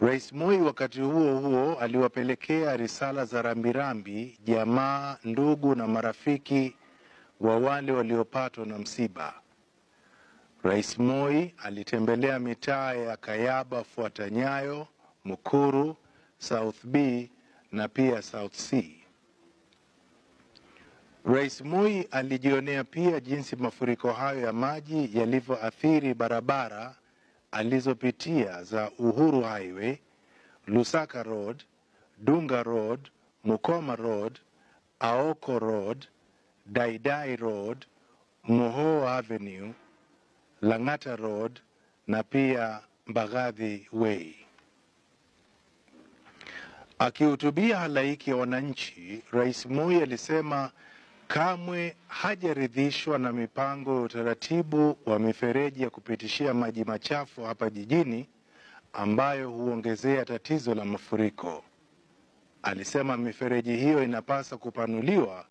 Rais Moi wakati huo huo aliwapelekea risala za rambirambi jamaa, ndugu na marafiki wa wale waliopatwa na msiba. Rais Moi alitembelea mitaa ya Kayaba, Fuatanyayo, Mukuru, South B na pia South C. Rais Moi alijionea pia jinsi mafuriko hayo ya maji yalivyoathiri barabara alizopitia za Uhuru Highway, Lusaka Road, Dunga Road, Mukoma Road, Aoko Road, Daidai Road, Moho Avenue, Langata Road na pia Mbagathi Way. Akihutubia halaiki ya wananchi, Rais Moi alisema kamwe hajaridhishwa na mipango ya utaratibu wa mifereji ya kupitishia maji machafu hapa jijini ambayo huongezea tatizo la mafuriko. Alisema mifereji hiyo inapaswa kupanuliwa